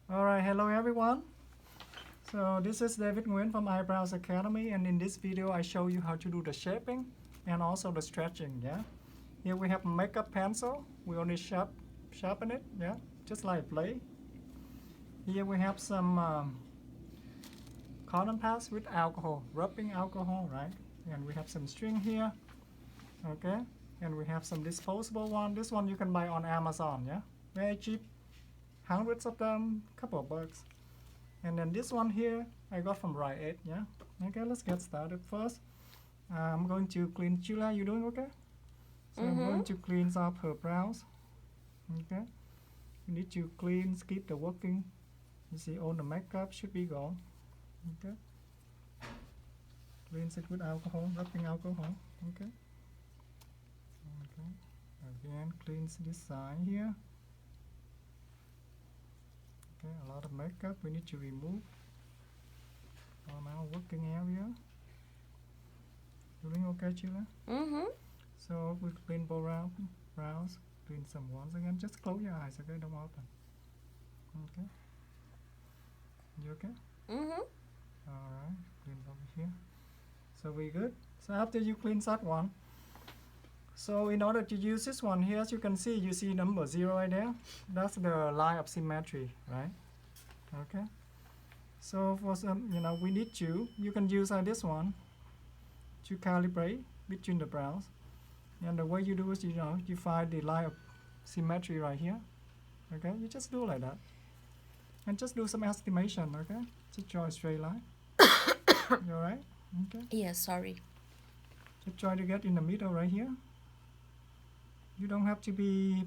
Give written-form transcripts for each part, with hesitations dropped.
Alright, hello everyone. So this is David Nguyen from iBrows Academy, and in this video I show you how to do the shaping and also the stretching. Yeah. Here we have a makeup pencil. We only sharpen it. Yeah, just like play. Here we have some cotton pads with alcohol, rubbing alcohol, right? And we have some string here. Okay. And we have some disposable one. This one you can buy on Amazon. Yeah, very cheap. Hundreds of them, couple of bucks. And then this one here I got from Rite Aid. Yeah. Okay, let's get started first. I'm going to clean Chula. You doing okay? So I'm going to clean up her brows. Okay. You need to clean, skip the working. You see all the makeup should be gone. Okay. Cleanse it with alcohol, rubbing alcohol. Okay. Okay. Again, cleanse this side here. Okay, a lot of makeup we need to remove on our working area. Doing okay, Chila? So we clean brows, clean some ones again. Just close your eyes, okay? Don't open. Okay. You okay? Alright, clean over here. So we good? So after you clean that one, so in order to use this one here, as you can see, you see number 0 right there. That's the line of symmetry, right? Okay. So for some, we need to, you can use like this one to calibrate between the brows. And the way you do is, you find the line of symmetry right here. Okay, you just do like that. And just do some estimation, okay? Just draw a straight line. You alright? Okay. Yeah, sorry. Just try to get in the middle right here. You don't have to be,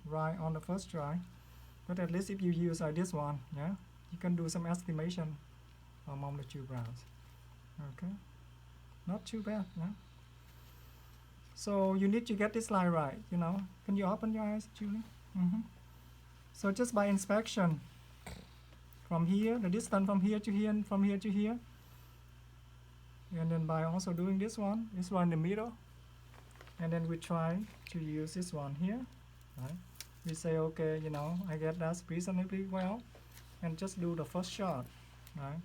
right on the first try. But at least if you use like this one, yeah, you can do some estimation among the two brows. Okay. Not too bad, yeah. So you need to get this line right, Can you open your eyes, Julie? So just by inspection, from here, the distance from here to here and from here to here. And then by also doing this one in the middle. And then we try to use this one here, right? We say, okay, I get that reasonably well. And just do the first shot, right?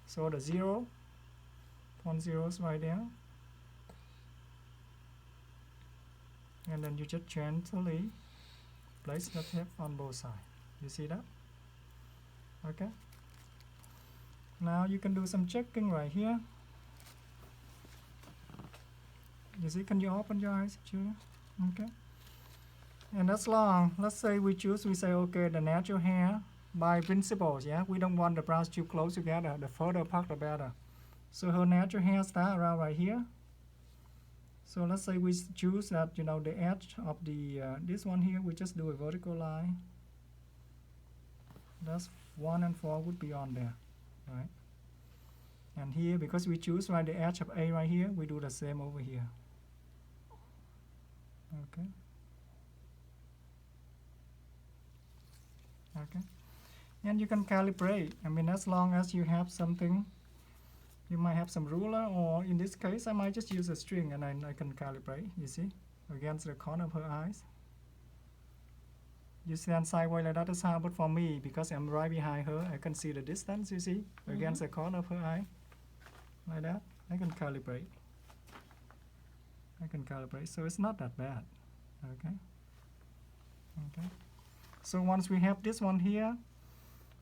So the 0, 0 is right there. And then you just gently place the tape on both sides. You see that? Okay. Now you can do some checking right here. You see, can you open your eyes, Julia? Okay. And as long, let's say we say, okay, the natural hair by principles, yeah? We don't want the brows too close together. The further apart, the better. So her natural hair starts around right here. So let's say we choose that, the edge of the, this one here, we just do a vertical line. That's 1 and 4 would be on there, right? And here, because we choose right the edge of A right here, we do the same over here. Okay. Okay. And you can calibrate. I mean, as long as you have something, you might have some ruler, or in this case, I might just use a string and I can calibrate, you see, against the corner of her eyes. You stand sideways like that is hard, but for me, because I'm right behind her, I can see the distance, you see, against the corner of her eye. Like that, I can calibrate. So it's not that bad. Okay. Okay. So once we have this one here,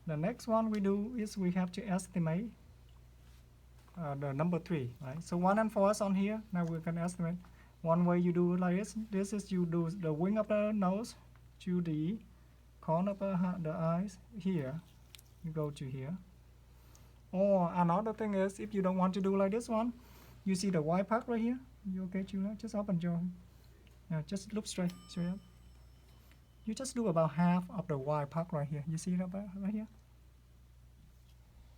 the next one we do is we have to estimate the number 3, right? So 1 and 4 is on here. Now we can estimate. One way you do it like this. This is you do the wing of the nose to the corner of the eyes here. You go to here. Or another thing is, if you don't want to do like this one, you see the white part right here. You okay, Julia? Just open your. Yeah, just look straight up. You just do about half of the white part right here. You see that right here?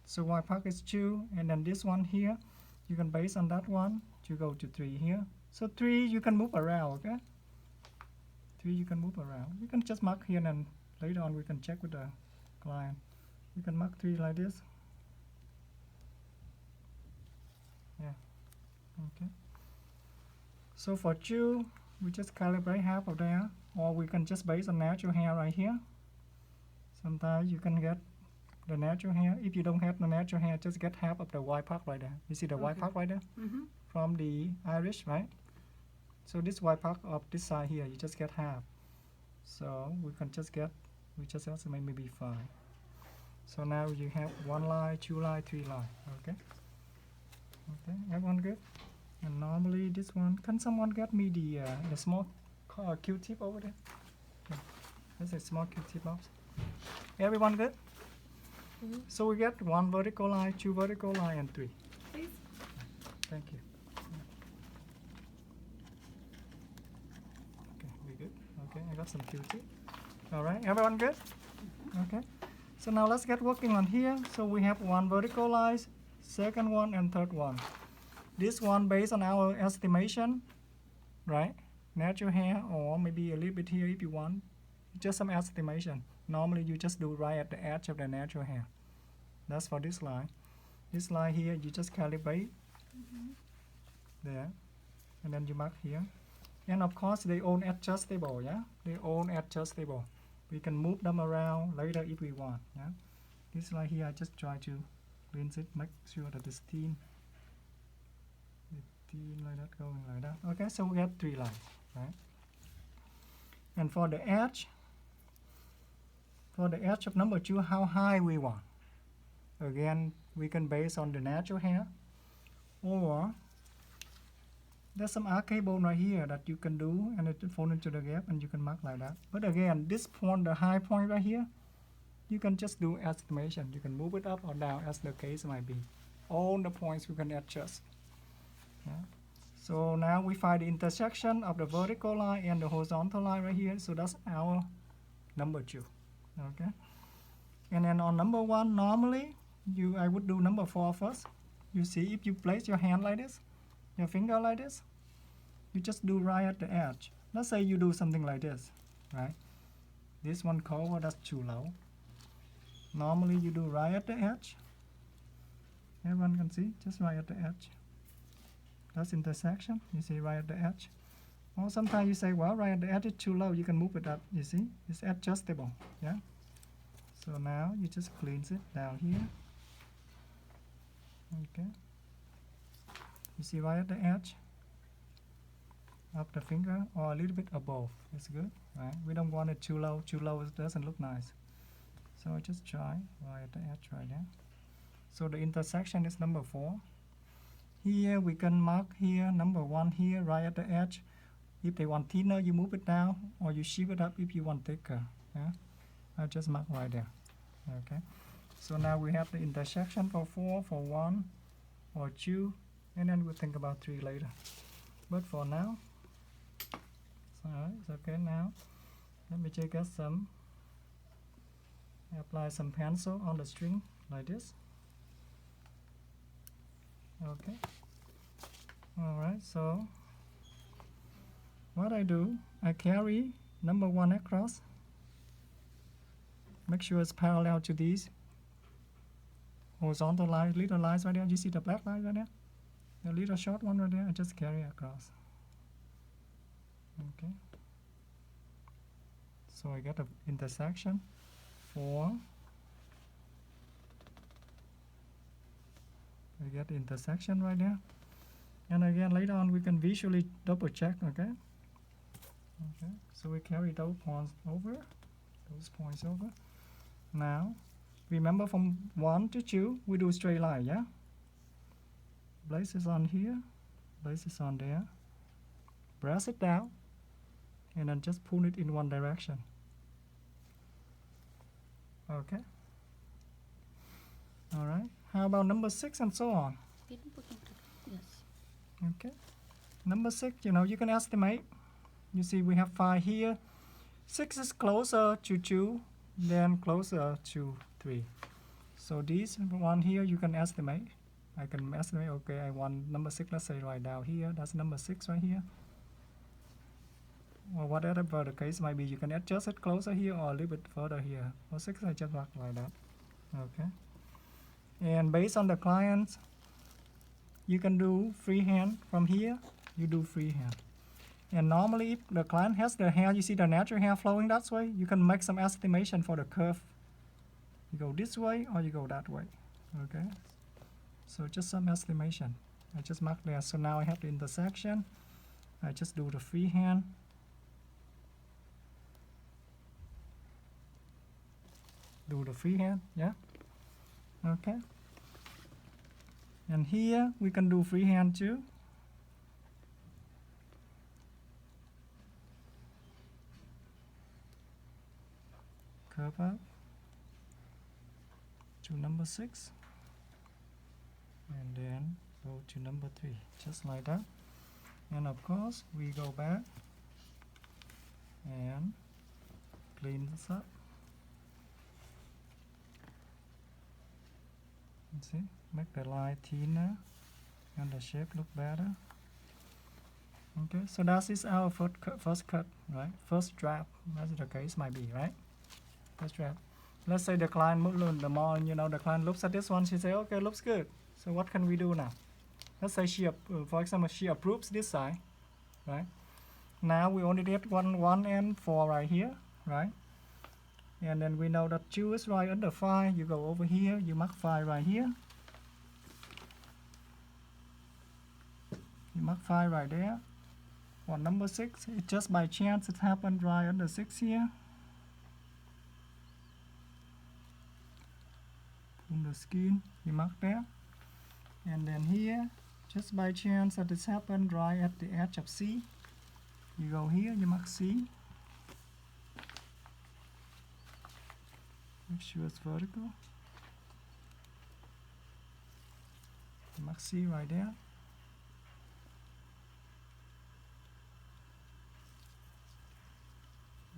So white part is 2, and then this one here, you can base on that one to go to 3 here. So 3 you can move around, okay? 3 you can move around. You can just mark here, and then later on we can check with the client. You can mark 3 like this. Yeah. Okay. So for 2, we just calibrate half of there, or we can just base on natural hair right here. Sometimes you can get the natural hair. If you don't have the natural hair, just get half of the white part right there. You see the white part right there? From the iris, right? So this white part of this side here, you just get half. So we can just get, we just estimate maybe 5. So now you have 1 line, 2 line, 3 line. Okay. Okay, everyone good? And normally this one, can someone get me the small Q-tip over there? Okay. There's a small Q-tip box. Everyone good? So we get 1 vertical line, 2 vertical line, and 3. Please. Thank you. Okay, we good. Okay, I got some Q-tip. All right, everyone good? Okay. So now let's get working on here. So we have 1 vertical line, second one, and third one. This one based on our estimation, right? Natural hair, or maybe a little bit here if you want. Just some estimation. Normally you just do right at the edge of the natural hair. That's for this line. This line here, you just calibrate there, and then you mark here. And of course, they all adjustable, yeah? They all adjustable. We can move them around later if we want, yeah? This line here, I just try to rinse it, make sure that it's thin. Thin like that, going like that. Okay, so we have 3 lines, right? And for the edge of number 2, how high we want. Again, we can base on the natural hair, or there's some arcade bone right here that you can do, and it fall into the gap, and you can mark like that. But again, this point, the high point right here, you can just do estimation. You can move it up or down as the case might be. All the points we can adjust. Yeah. So now we find the intersection of the vertical line and the horizontal line right here. So that's our number 2. Okay. And then on number 1, normally I would do number 4 first. You see, if you place your hand like this, your finger like this, you just do right at the edge. Let's say you do something like this, right? This one cover, that's too low. Normally you do right at the edge. Everyone can see, just right at the edge. That's intersection, you see, right at the edge. Or sometimes you say, well, right at the edge is too low, you can move it up, you see, it's adjustable, yeah? So now you just cleanse it down here. Okay. You see right at the edge of the finger, or a little bit above, it's good, right? We don't want it too low it doesn't look nice. So I just try right at the edge right there. So the intersection is number 4. Here we can mark here, number 1 here, right at the edge. If they want thinner, you move it down, or you shape it up if you want thicker. Yeah? I just mark right there. Okay. So now we have the intersection for 4, for 1, or 2, and then we'll think about 3 later. But for now, it's okay now. Let me take out some, apply some pencil on the string like this. Okay. Alright, so what I do, I carry number 1 across. Make sure it's parallel to these horizontal lines, little lines right there. You see the black line right there? The little short one right there, I just carry across. Okay. So I get the intersection 4. We get the intersection right there. And again, later on, we can visually double check, okay? Okay, so we carry those points over. Now, remember from 1 to 2, we do straight line, yeah? Place it on here, place it on there. Press it down, and then just pull it in one direction. Okay? Alright, how about number 6 and so on? Yes. Okay. Number 6, you can estimate. You see we have 5 here. 6 is closer to 2, then closer to 3. So this one here you can estimate. I can estimate, okay, I want number 6, let's say right down here. That's number 6 right here. Or whatever the case might be, you can adjust it closer here or a little bit further here. For 6, I just mark like that. Okay. And based on the clients, you can do freehand from here. You do freehand. And normally, if the client has the hair, you see the natural hair flowing that way, you can make some estimation for the curve You go this way or you go that way. Okay, so just some estimation. I just mark there. So now I have the intersection. I just do the freehand. Do the freehand, yeah. Okay. And here we can do freehand too. Curve up to number 6. And then go to number 3, just like that. And of course, we go back and clean this up. See, make the line thinner and the shape look better. Okay, so that is our first cut, right? First draft, as the case might be, right? First draft. Let's say the client, the more, the client looks at this one, she say, okay, looks good. So what can we do now? Let's say she, for example, she approves this side, right? Now we only get 1 and 4 right here, right? And then we know that 2 is right under 5. You go over here, you mark 5 right here. You mark 5 right there. For number 6, it just by chance it happened right under 6 here. In the skin, you mark there. And then here, just by chance that it's happened right at the edge of C. You go here, you mark C. Make sure it's vertical. You mark C right there.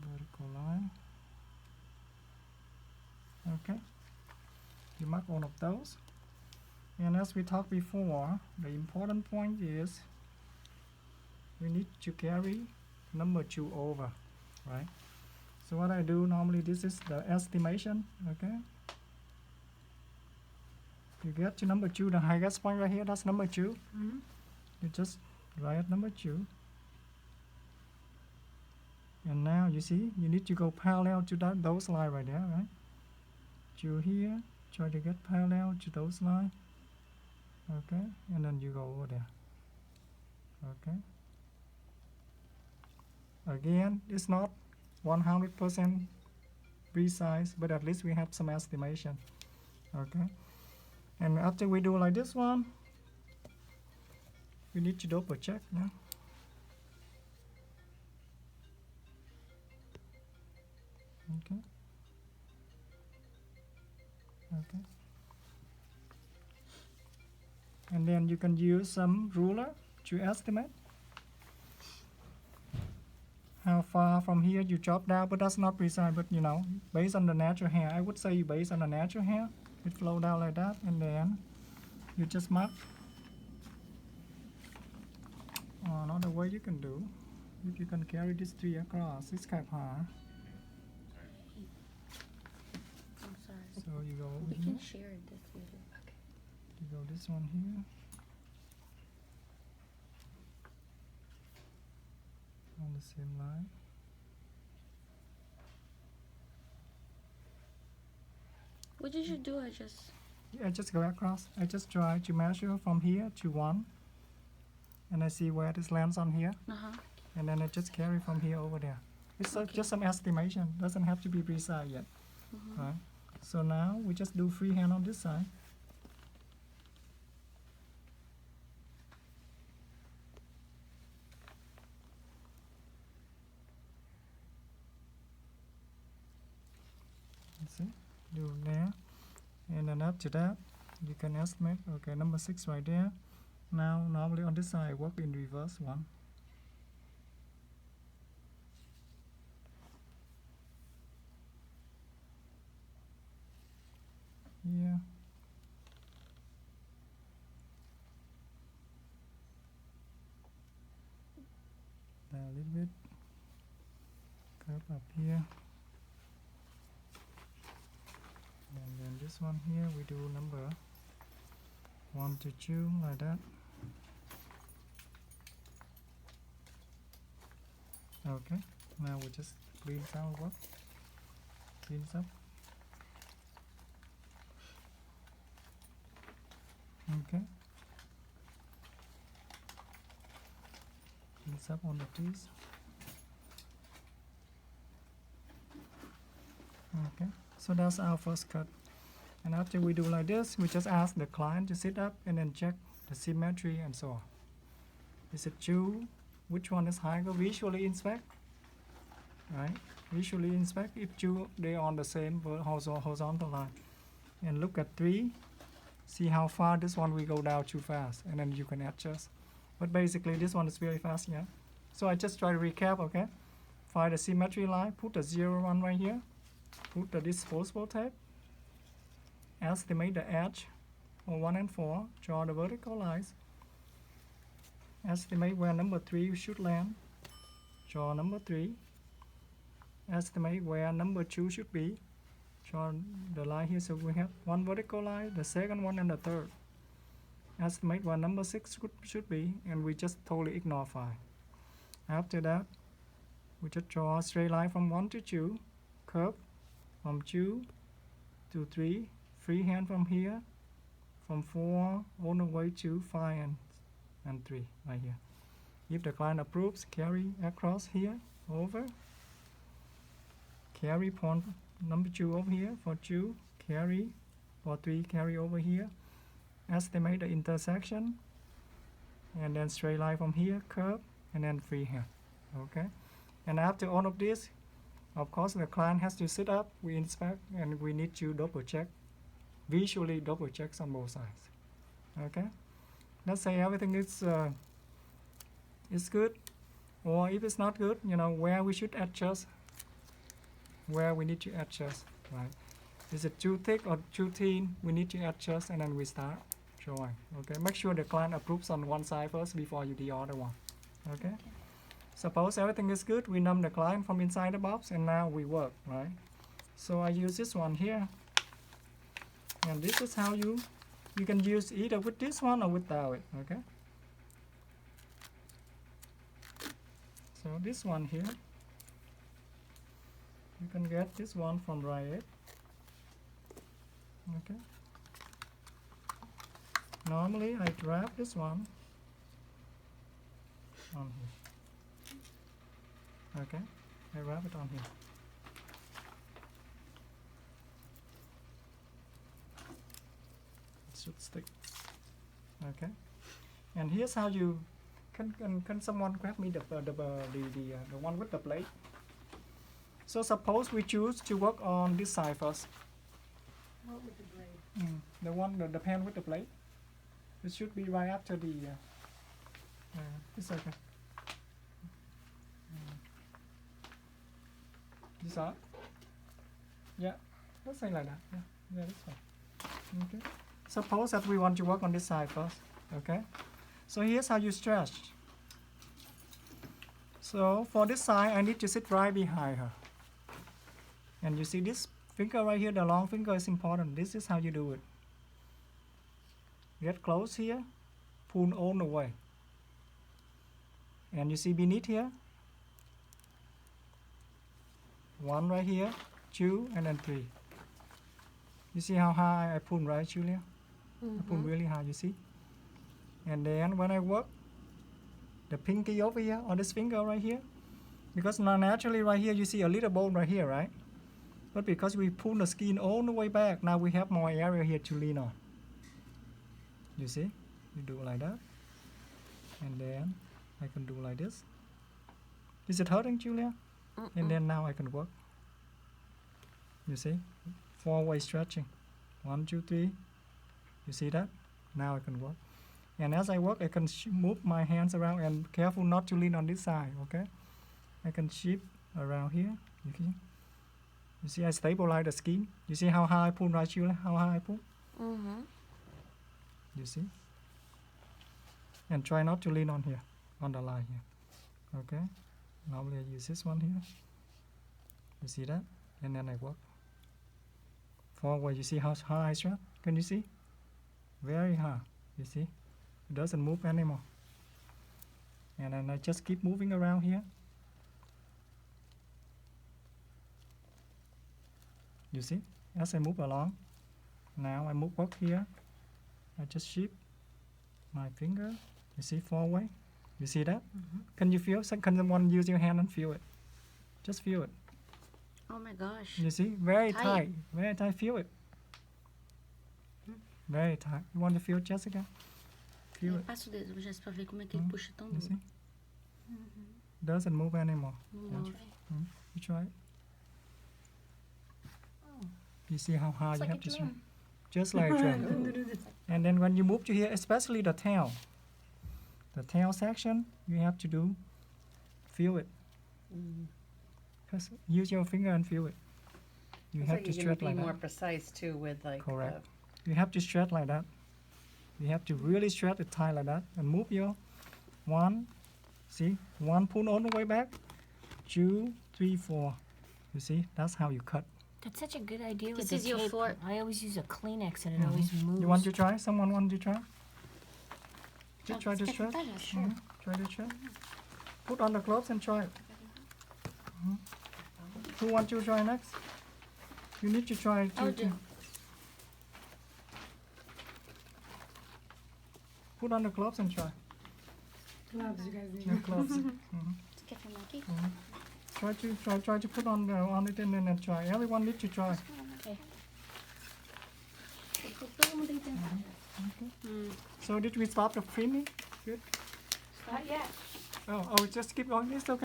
Vertical line. Okay. You mark all of those. And as we talked before, the important point is we need to carry number 2 over, right? So what I do normally, this is the estimation, okay? You get to number 2, the highest point right here, that's number 2. Mm-hmm. You just write number 2. And now you see, you need to go parallel to those lines right there, right? 2 here, try to get parallel to those lines. Okay, and then you go over there. Okay. Again, it's not 100% precise, but at least we have some estimation. Okay. And after we do like this one, we need to double check now. Okay. Okay. And then you can use some ruler to estimate how far from here you chop down, but that's not precise. But based on the natural hair, I would say based on the natural hair, it flow down like that, and then you just mark. Another way you can do, if you can carry this tree across, it's kind of hard. I'm sorry. So you go over We here. can share this video. Okay. You go this one here. On the same line. What did you do? I just go across. I just try to measure from here to 1. And I see where this lands on here. And then I just carry from here over there. It's just some estimation. Doesn't have to be precise yet. Right? So now we just do freehand on this side. See, do there, and then after that you can estimate. Okay, number 6 right there. Now normally on this side I work in reverse 1. Here. A little bit. Curve up here. And then this one here we do number 1 to 2 like that. Okay, now we just clean our work. Clean up. Okay. Let's up on the piece. Okay, so that's our first cut. And after we do like this, we just ask the client to sit up and then check the symmetry and so on. Is it true? Which one is higher? Visually inspect, right? Visually inspect if two they are on the same horizontal line. And look at 3. See how far this one will go down too fast, and then you can adjust. But basically this one is very fast, yeah. So I just try to recap, okay? Find the symmetry line, put the 0 one right here, put the disposable tape, estimate the edge for 1 and 4, draw the vertical lines, estimate where number 3 should land, draw number 3, estimate where number 2 should be, draw the line here. So we have one vertical line, the second one, and the third. Estimate where number 6 should be, and we just totally ignore 5. After that, we just draw a straight line from 1 to 2, curve from 2 to 3, freehand from here, from 4 all the way to 5 and 3 right here. If the client approves, carry across here, over, carry point number 2 over here for 2, carry for 3, carry over here, estimate the intersection, and then straight line from here, curve, and then freehand. Okay, and after all of this, of course the client has to sit up, we inspect, and we need to double check, visually double check on both sides. Okay, let's say everything is good, or if it's not good, you know, where we should adjust, where we need to adjust, right? Is it too thick or too thin? We need to adjust, and then we start drawing. Okay, make sure the client approves on one side first before you do the other one. Okay, suppose everything is good, we numb the client from inside the box, and now we work, right? So I use this one here, and this is how you can use either with this one or without it. Okay, so this one here, you can get this one from Riot. Okay, normally I wrap this one on here. Okay, I wrap it on here. It should stick. Okay, and here's how you can someone grab me the one with the plate. So suppose we choose to work on this side first. What with the blade? The pen with the plate. It should be right after the. It's okay. This side. Yeah, let's say like that. Yeah, this one. Okay. Suppose that we want to work on this side first. Okay. So here's how you stretch. So for this side, I need to sit right behind her. And you see this finger right here, the long finger is important. This is how you do it. Get close here, pull all the way. And you see beneath here, 1 right here, 2, and then 3. You see how high I pull, right, Julia? I pull really high, you see? And then when I work, the pinky over here, on this finger right here, because now naturally right here, you see a little bone right here, right? But because we pull the skin all the way back, now we have more area here to lean on. You see? You do like that. And then I can do like this. Is it hurting, Julia? And then now I can work. You see? 4-way stretching. 1, 2, 3. You see that? Now I can work. And as I work, I can move my hands around, and careful not to lean on this side, okay? I can shift around here. You see, I stabilize the skin. You see how high I pull, right, Julia? How high I pull? You see? And try not to lean on here, on the line here. Okay? Normally I use this one here. You see that? And then I work. Forward, you see how high I stretch? Can you see? Very high. You see? It doesn't move anymore. And then I just keep moving around here. You see? As I move along, now I move up here. I just shift my finger. You see, far away. You see that? Mm-hmm. Can you feel? Can someone use your hand and feel it? Just feel it. Oh my gosh. You see, very Tight. tight, very tight. Feel it. Very tight. You want to feel, Jessica? Feel it. Passa o dedo, Jéssica, pra ver como é que ele puxa tão You duro. see? Doesn't move anymore. Não Yeah. move. You try it. You see how hard you have to stretch? Just like a drum. And then when you move to here, especially the tail section, you have to do, feel it. Just use your finger and feel it. You It's have like to you're gonna stretch be like more that. precise too with like. Correct. You have to stretch like that. You have to really stretch it tight like that and move your one. See, one pull all the way back. 2, 3, 4. You see, that's how you cut. That's such a good idea with This the is your tape. floor. I always use a Kleenex and it always moves. You want to try? Someone want to try? Just try to Quer stretch. tentar, já? Sure. Try to stretch. Put on the gloves and try it. Who want to try next? You need to try to. I'll do. Put on the gloves and try. Gloves, you guys need. Your gloves. Você quer filmar aqui? Try to put on it and then try. Everyone need to try. Todo mundo tem que tentar. So did we stop the printing? Good. Not yet. Oh, just keep going. It's okay.